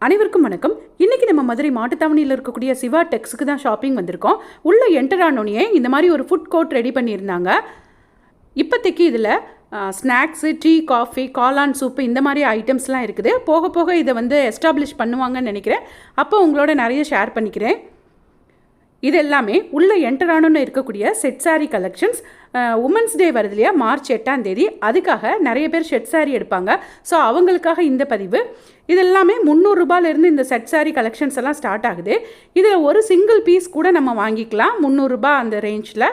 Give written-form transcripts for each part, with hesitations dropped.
அனைவருக்கும் வணக்கம். இன்றைக்கி நம்ம மதுரை மாட்டுத்தாவணியில் இருக்கக்கூடிய சிவா டெக்ஸுக்கு தான் ஷாப்பிங் வந்திருக்கோம். உள்ளே என்டர் ஆனோடனே இந்த மாதிரி ஒரு ஃபுட் கோர்ட் ரெடி பண்ணியிருந்தாங்க. இப்போதைக்கு இதில் ஸ்நாக்ஸு, டீ, காஃபி, காளான் சூப்பு இந்த மாதிரி ஐட்டம்ஸ்லாம் இருக்குது. போக போக இதை எஸ்டாப்ளிஷ் பண்ணுவாங்கன்னு நினைக்கிறேன். அப்போ உங்களோட நிறைய ஷேர் பண்ணிக்கிறேன். இது எல்லாமே உள்ளே என்டர் ஆனோன்னு இருக்கக்கூடிய set sari collections. Women's day வருது இல்லையா, மார்ச் 8ஆம் தேதி. அதுக்காக நிறைய பேர் செட் சாரீ எடுப்பாங்க. ஸோ அவங்களுக்காக இந்த பதிவு. இது எல்லாமே 300 ரூபாயிலிருந்து இந்த செட் சாரீ கலெக்ஷன்ஸ் எல்லாம் ஸ்டார்ட் ஆகுது. இதில் ஒரு சிங்கிள் பீஸ் கூட நம்ம வாங்கிக்கலாம், 300 ரூபாய் அந்த ரேஞ்சில்.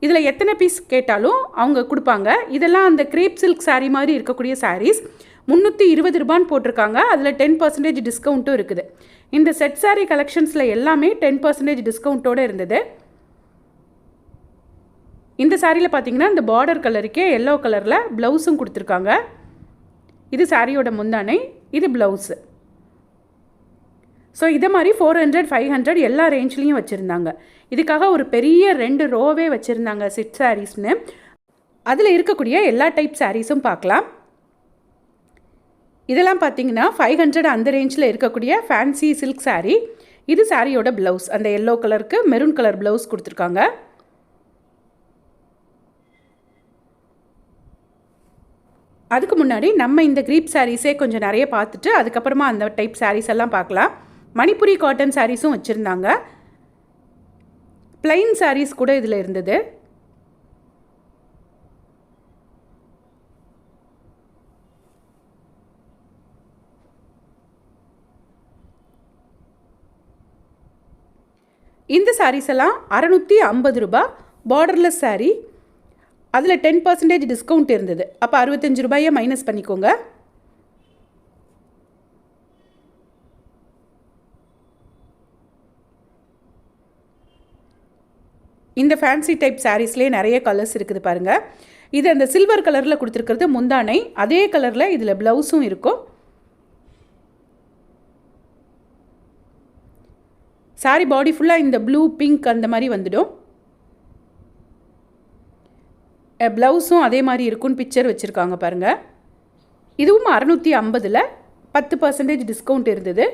இதில் எத்தனை பீஸ் கேட்டாலும் அவங்க கொடுப்பாங்க. இதெல்லாம் அந்த கிரேப் சில்க் சாரீ மாதிரி இருக்கக்கூடிய சாரீஸ். 320 ரூபான்னு போட்டிருக்காங்க. அதில் 10% டிஸ்கவுண்ட்டும் இருக்குது. இந்த செட் சாரீ கலெக்ஷன்ஸில் எல்லாமே 10% டிஸ்கவுண்ட்டோடு இருந்தது. இந்த சாரியில் பார்த்தீங்கன்னா இந்த பார்டர் கலருக்கே எல்லோ கலரில் ப்ளவுஸும் கொடுத்துருக்காங்க. இது சாரியோட முந்தானை, இது ப்ளவுஸு. ஸோ இதை மாதிரி 400, 500 எல்லா ரேஞ்ச்லேயும் வச்சுருந்தாங்க. இதுக்காக ஒரு பெரிய 2 ரோவே வச்சுருந்தாங்க செட் சாரீஸ்னு. அதில் இருக்கக்கூடிய எல்லா டைப் சாரீஸும் பார்க்கலாம். இதெல்லாம் பார்த்தீங்கன்னா 500 அந்த ரேஞ்சில் இருக்கக்கூடிய ஃபேன்சி சில்க் சாரீ. இது சாரியோட ப்ளவுஸ். அந்த எல்லோ கலருக்கு மெரூன் கலர் ப்ளவுஸ் கொடுத்துருக்காங்க. அதுக்கு முன்னாடி நம்ம இந்த கிரீப் சாரீஸே கொஞ்சம் நிறைய பார்த்துட்டு அதுக்கப்புறமா அந்த டைப் சாரீஸ் எல்லாம் பார்க்கலாம். மணிப்புரி காட்டன் சாரீஸும் வச்சுருந்தாங்க. பிளைன் சாரீஸ் கூட இதில் இருந்தது. இந்த சாரீஸ் எல்லாம் 650 ரூபாய். பார்டர்லெஸ் சாரீ. அதில் 10% டிஸ்கவுண்ட் இருந்தது. அப்போ 65 ரூபாயை மைனஸ் பண்ணிக்கோங்க. இந்த ஃபேன்சி டைப் சாரீஸ்லேயே நிறைய கலர்ஸ் இருக்குது பாருங்கள். இது அந்த சில்வர் கலரில் கொடுத்துருக்கிறது முந்தானை. அதே கலரில் இதில் ப்ளவுஸும் இருக்கும். சாரி பாடி ஃபுல்லாக இந்த ப்ளூ, பிங்க் அந்த மாதிரி வந்துடும். ப்ளவுஸும் அதே மாதிரி இருக்குன்னு பிக்சர் வச்சுருக்காங்க பாருங்கள். இதுவும் 650ல் 10% டிஸ்கவுண்ட் இருந்தது.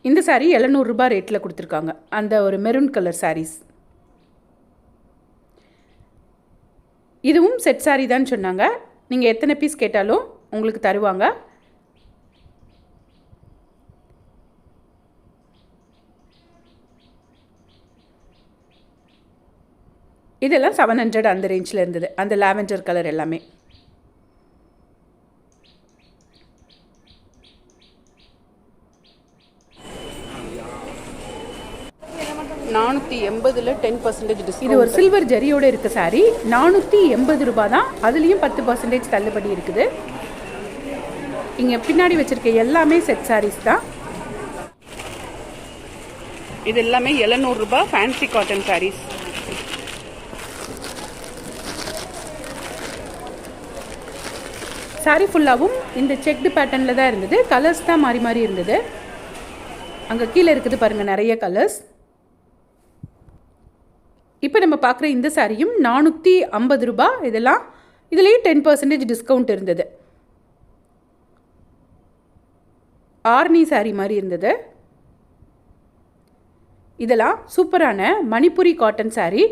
இந்த சாரீ 700 ரூபாய் ரேட்டில் கொடுத்துருக்காங்க. அந்த ஒரு மெரூன் கலர் சாரீஸ். இதுவும் செட் சாரீ தான் சொன்னாங்க. நீங்கள் எத்தனை பீஸ் கேட்டாலும் உங்களுக்கு தருவாங்க. இதெல்லாம் 700 அந்த ரேஞ்சில் இருந்தது. அந்த லாவெண்டர் கலர் எல்லாமே. $480ல் 10% டிஸ்கவுண்ட். இது ஒரு சில்வர் ஜரியோடு இருக்க சாரீ. 480 ரூபாய் தான். அதுலேயும் 10% தள்ளுபடி இருக்குது. இங்கே பின்னாடி வச்சுருக்க எல்லாமே செட் சாரீஸ் தான். இது எல்லாமே 700 ரூபாய் ஃபேன்சி காட்டன் சாரீஸ். சாரீ ஃபுல்லாகவும் இந்த செக்டு பேட்டர்னில் தான் இருந்தது. கலர்ஸ் தான் மாறி மாறி இருந்தது. அங்கே கீழே இருக்குது பாருங்கள் நிறைய கலர்ஸ். இப்போ நம்ம பார்க்குற இந்த சாரியும் 450 ரூபாய். இதெல்லாம் இதுலேயும் 10% டிஸ்கவுண்ட் இருந்தது. ஆர்னி சாரீ மாதிரி இருந்தது. இதெல்லாம் சூப்பரான மணிப்புரி காட்டன் சாரீ.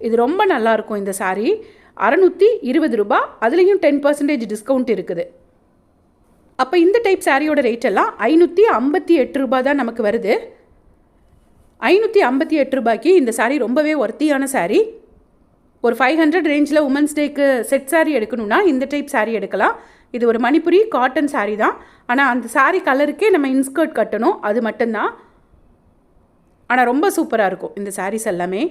இது ரொம்ப நல்லாயிருக்கும். இந்த சாரீ 620 ரூபாய். அதுலேயும் 10% டிஸ்கவுண்ட் இருக்குது. அப்போ இந்த டைப் சாரியோட ரேட் எல்லாம் 558 ரூபாய் தான் நமக்கு வருது. 558 ரூபாய்க்கு இந்த சாரீ ரொம்பவே ஒர்த்தியான சாரீ. ஒரு 500 ரேஞ்சில் உமன்ஸ் டேக்கு செட் சாரீ எடுக்கணும்னா இந்த டைப் சாரீ எடுக்கலாம். இது ஒரு மணிப்புரி காட்டன் சாரீ தான். ஆனால் அந்த சாரீ கலருக்கே நம்ம இன்ஸ்கர்ட் கட்டணும், அது மட்டும்தான். ஆனால் ரொம்ப சூப்பராக இருக்கும் இந்த சாரீஸ் எல்லாமே.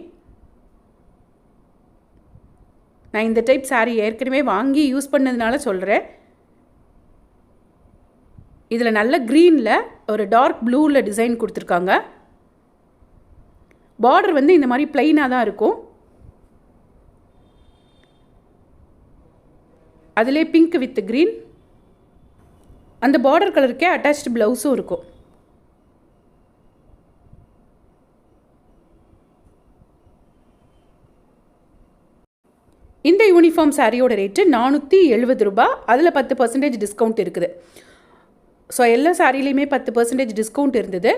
நான் இந்த டைப் சாரீ ஏற்கனவே வாங்கி யூஸ் பண்ணதுனால சொல்கிறேன். இதில் நல்ல க்ரீனில் ஒரு டார்க் ப்ளூவில் டிசைன் கொடுத்துருக்காங்க. பார்டர் இந்த மாதிரி பிளைனாக தான் இருக்கும். அதிலே பிங்க் வித் க்ரீன். அந்த பார்டர் கலருக்கே அட்டாச்டு ப்ளவுஸும் இருக்கும். இந்த யூனிஃபார்ம் யூனிஃபார்ம் சாரியோட ரேட்டு 470 ரூபா. அதில் 10% டிஸ்கவுண்ட் இருக்குது. ஸோ எல்லா சாரிலையுமே 10% டிஸ்கவுண்ட் இருந்தது.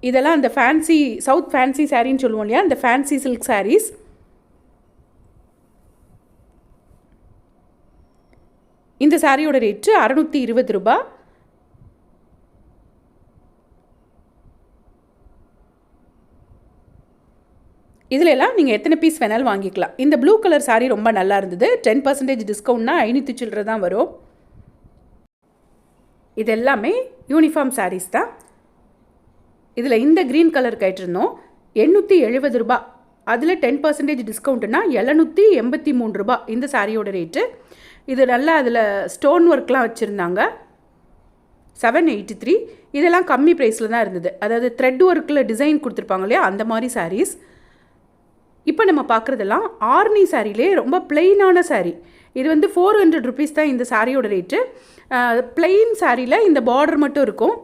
இதெல்லாம் அந்த ஃபேன்சி சவுத் ஃபேன்சி சாரின்னு சொல்லுவோம் இல்லையா, அந்த ஃபேன்சி சில்க் சாரீஸ். இந்த சாரியோட ரேட்டு 620 ரூபா. இதில் எல்லாம் நீங்கள் எத்தனை பீஸ் வேணாலும் வாங்கிக்கலாம். இந்த ப்ளூ கலர் சாரீ ரொம்ப நல்லா இருந்தது. 10% டிஸ்கவுண்ட்னா 500 சில்லரை தான் வரும். இது எல்லாமே யூனிஃபார்ம் சாரீஸ் தான். இதில் இந்த க்ரீன் கலர் கேட்டிருந்தோம், 870 ரூபா. அதில் 10% டிஸ்கவுண்ட்னா 783 ரூபா இந்த சாரியோட ரேட்டு. இது நல்லா அதில் ஸ்டோன் ஒர்க்லாம் வச்சுருந்தாங்க. 783. இதெல்லாம் கம்மி ப்ரைஸில் தான் இருந்தது. அதாவது த்ரெட் ஒர்க்கில் டிசைன் கொடுத்துருப்பாங்க இல்லையா, அந்த மாதிரி சாரீஸ். இப்போ நம்ம பார்க்குறதெல்லாம் ஆர்னி சாரிலே ரொம்ப பிளெயினான சாரீ. இது வந்து 400 ருபீஸ் தான் இந்த சாரியோட ரேட்டு. பிளெயின் சாரியில் இந்த பார்டர் மட்டும் இருக்கும்.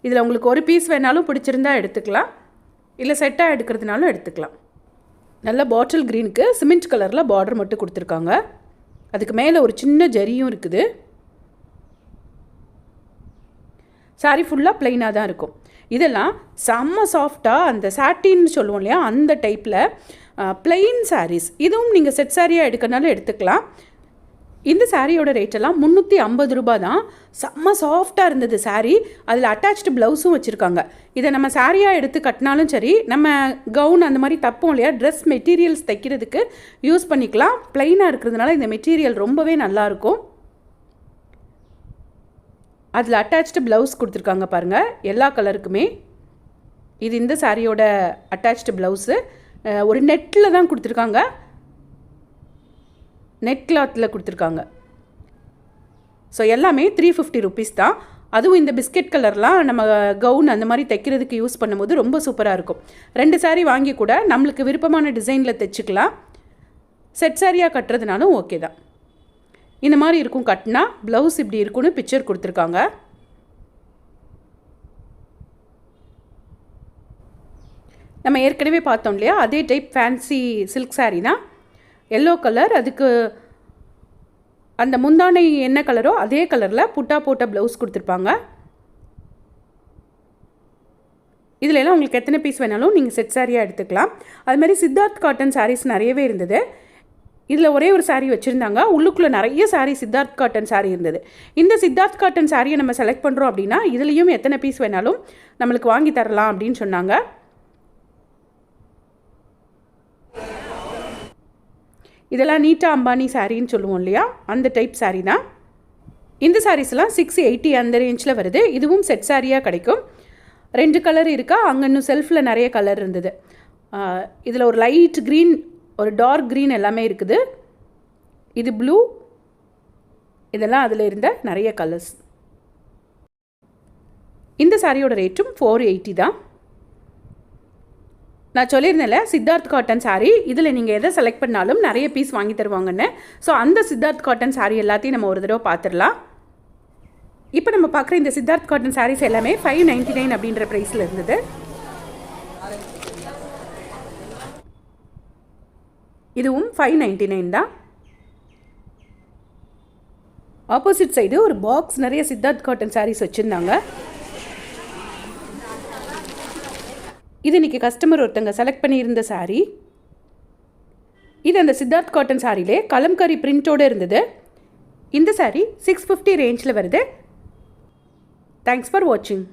இதில் உங்களுக்கு ஒரு பீஸ் வேணாலும் பிடிச்சிருந்தா எடுத்துக்கலாம், இல்லை செட்டாக எடுக்கிறதுனாலும் எடுத்துக்கலாம். நல்ல பாட்டில் க்ரீனுக்கு சிமெண்ட் கலரில் பார்டர் மட்டும் கொடுத்துருக்காங்க. அதுக்கு மேலே ஒரு சின்ன ஜரியும் இருக்குது. சாரி ஃபுல்லாக ப்ளைனாக தான் இருக்கும். இதெல்லாம் செம்ம சாஃப்டாக அந்த சாட்டின்னு சொல்லுவோம் இல்லையா, அந்த டைப்பில் ப்ளைன் சாரீஸ். இதுவும் நீங்கள் செட் சாரியாக எடுக்கிறனாலும் எடுத்துக்கலாம். இந்த சாரியோட ரேட்டெல்லாம் 350 ரூபா தான். செம்ம சாஃப்டாக இருந்தது சாரீ. அதில் அட்டாச்டு ப்ளவுஸும் வச்சுருக்காங்க. இதை நம்ம சாரியாக எடுத்து கட்டினாலும் சரி, நம்ம கவுன் அந்த மாதிரி தப்போம் இல்லையா, ட்ரெஸ் மெட்டீரியல்ஸ் தைக்கிறதுக்கு யூஸ் பண்ணிக்கலாம். ப்ளைனாக இருக்கிறதுனால இந்த மெட்டீரியல் ரொம்பவே நல்லாயிருக்கும். அதில் அட்டாச்டு ப்ளவுஸ் கொடுத்துருக்காங்க பாருங்கள், எல்லா கலருக்குமே. இது இந்த சாரியோட அட்டாச்டு ப்ளவுஸு. ஒரு நெட்டில் தான் கொடுத்துருக்காங்க, நெட் கிளாத்தில் கொடுத்துருக்காங்க. ஸோ எல்லாமே 350 ருபீஸ் தான். அதுவும் இந்த பிஸ்கெட் கலர்லாம் நம்ம கவுன் அந்த மாதிரி தைக்கிறதுக்கு யூஸ் பண்ணும்போது ரொம்ப சூப்பராக இருக்கும். 2 சாரீ வாங்கி கூட நம்மளுக்கு விருப்பமான டிசைனில் தைச்சிக்கலாம். செட் சாரியாக கட்டுறதுனாலும் ஓகே தான். இந்த மாதிரி இருக்கும் கட்டினா. ப்ளவுஸ் இப்படி இருக்குன்னு பிக்சர் கொடுத்துருக்காங்க. நம்ம ஏற்கனவே பார்த்தோம் இல்லையா, அதே டைப் ஃபேன்சி சில்க் சாரீ தான். எல்லோ கலர், அதுக்கு அந்த முந்தானை என்ன கலரோ அதே கலரில் புட்டா போட்ட ப்ளவுஸ் கொடுத்துருப்பாங்க. இதில் எல்லாம் உங்களுக்கு எத்தனை பீஸ் வேணாலும் நீங்கள் செட் சாரியாக எடுத்துக்கலாம். அது மாதிரி சித்தார்த் காட்டன் சாரீஸ் நிறையவே இருந்தது. இதில் ஒரே ஒரு சாரீ வச்சுருந்தாங்க, உள்ளுக்குள்ளே நிறைய சாரீ சித்தார்த் காட்டன் சாரீ இருந்தது. இந்த சித்தார்த் காட்டன் சாரியை நம்ம செலக்ட் பண்ணுறோம் அப்படின்னா இதுலேயும் எத்தனை பீஸ் வேணாலும் நம்மளுக்கு வாங்கி தரலாம் அப்படின்னு சொன்னாங்க. இதெல்லாம் நீட்டா அம்பானி சாரின்னு சொல்லுவோம் இல்லையா, அந்த டைப் சாரீ தான். இந்த சாரீஸ்லாம் 680 அந்த ரேஞ்சில் வருது. இதுவும் செட் சாரியாக கிடைக்கும். 2 கலர் இருக்கா, அங்கே இன்னும் செல்ஃபில் நிறைய கலர் இருந்தது. இதில் ஒரு லைட் க்ரீன், ஒரு டார்க் க்ரீன் எல்லாமே இருக்குது. இது ப்ளூ. இதெல்லாம் அதில் இருந்த நிறைய கலர்ஸ். இந்த சாரியோட ரேட்டும் 480 தான். நான் சொல்லியிருந்தேன்ல, சித்தார்த் காட்டன் சாரீ. இதில் நீங்கள் எதை செலக்ட் பண்ணாலும் நிறைய பீஸ் வாங்கி தருவாங்கன்னு. ஸோ அந்த சித்தார்த் காட்டன் சாரீ எல்லாத்தையும் நம்ம ஒரு தடவை பார்த்துடலாம். இப்போ நம்ம பார்க்குற இந்த சித்தார்த் காட்டன் சாரீஸ் எல்லாமே 599 அப்படின்ற ப்ரைஸில் இருந்தது. இதுவும் 599 தான். ஆப்போசிட் சைடு ஒரு பாக்ஸ் நிறைய சித்தார்த் காட்டன் சாரீஸ் வச்சுருந்தாங்க. இது இன்றைக்கி கஸ்டமர் ஒருத்தங்க செலக்ட் பண்ணியிருந்த சாரீ. இது அந்த சித்தார்த் காட்டன் சாரிலே கலம்காரி பிரிண்ட்டோடு இருந்தது. இந்த சாரீ 650 ரேஞ்சில் வருது. தேங்க்ஸ் ஃபார் வாட்சிங்.